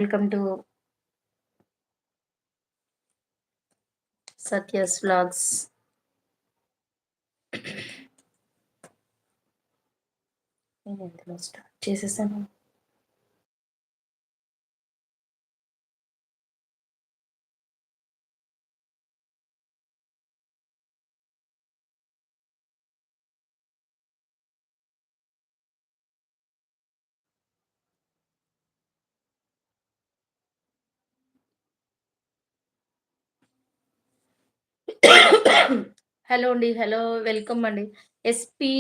Welcome to సత్యస్ vlogs. నేను ఎందులో start చేసేసాను. హలో అండి. హలో. వెల్కమ్ అండి. ఎస్పీ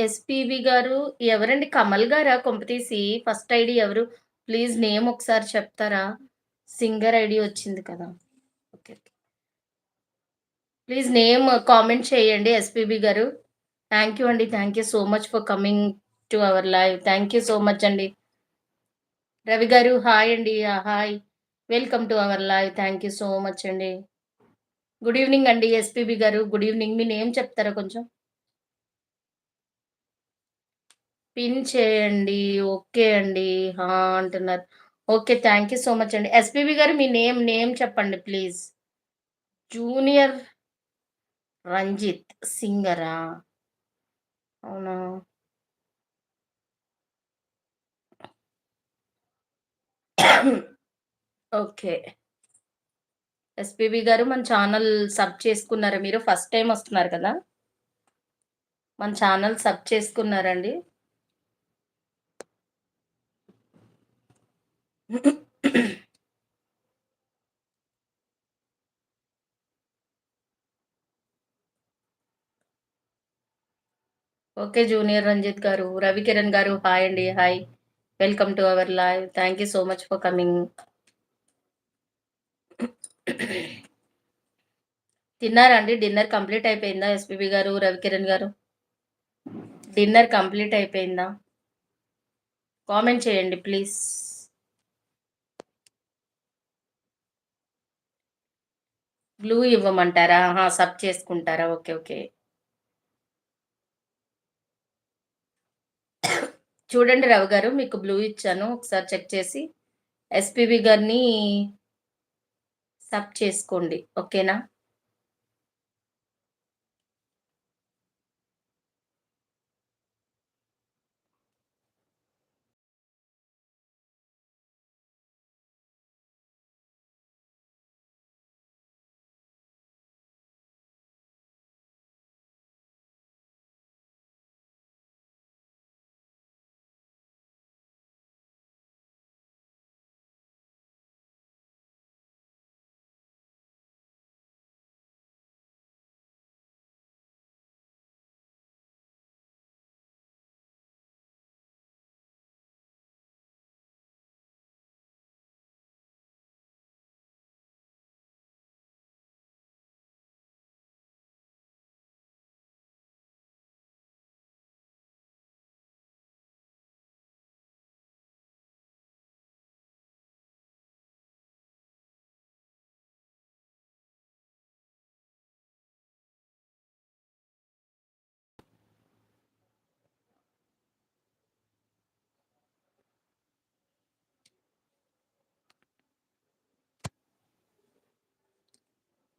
ఎస్పీబీ గారు ఎవరండి? కమల్ గారా కొంపతీసి? ఫస్ట్ ఐడీ ఎవరు? ప్లీజ్ నేమ్ ఒకసారి చెప్తారా? సింగర్ ఐడీ వచ్చింది కదా! Okay. Okay. Please name comment చేయండి ఎస్పీబీ గారు. థ్యాంక్ యూ అండి. Thank you so much for coming to our live. Thank you so much అండి. రవి గారు హాయ్ అండి. Hi. Welcome to our live. Thank you so much అండి. Good evening అండి SPB గారు. Good evening. మీ name చెప్తారా కొంచెం? Pin చేయండి. ఓకే అండి. అంటున్నారు. Okay. Thank you so much అండి. ఎస్పీబీ గారు మీ నేమ్ చెప్పండి ప్లీజ్. జూనియర్ రంజిత్ సింగరా? అవునా? ఓకే. ఎస్పీబీ గారు మన ఛానల్ సబ్ చేసుకున్నారా మీరు? ఫస్ట్ టైమ్ వస్తున్నారు కదా! మన ఛానల్ సబ్ చేసుకున్నారండి? ఓకే. జూనియర్ రంజిత్ గారు. రవికిరణ్ గారు హాయ్ అండి. Hi. Welcome to our live. Thank you so much for coming. తిన్నారా అండి? డిన్నర్ కంప్లీట్ అయిపోయిందా ఎస్పీబీ గారు, రవికిరణ్ గారు? డిన్నర్ కంప్లీట్ అయిపోయిందా? కామెంట్ చేయండి ప్లీజ్. బ్లూ ఇవ్వమంటారా? సబ్ చేసుకుంటారా? ఓకే. ఓకే. చూడండి రవి గారు, మీకు బ్లూ ఇచ్చాను. ఒకసారి చెక్ చేసి ఎస్పీబీ గారిని సబ్ చేసుకోండి. ఓకేనా?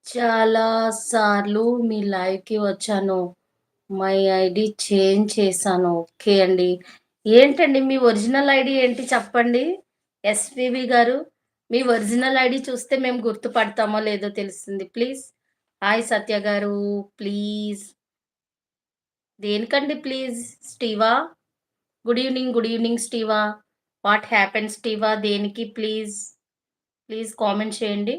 చాలా సార్లు మీ లైవ్‌కి వచ్చాను. మై ఐడీ చేంజ్ చేశాను. ఓకే అండి. ఏంటండి మీ ఒరిజినల్ ఐడీ ఏంటి చెప్పండి? ఎస్‌వివి గారు. మీ ఒరిజినల్ ఐడీ చూస్తే మేము గుర్తుపడతామో లేదో తెలుస్తుంది. ప్లీజ్. హాయ్ సత్య గారు. ప్లీజ్. దేనికండి please? Steve Waugh? Good evening. Good evening Steve Waugh. What happened Steve Waugh? దేనికి ప్లీజ్? ప్లీజ్ కామెంట్ చేయండి.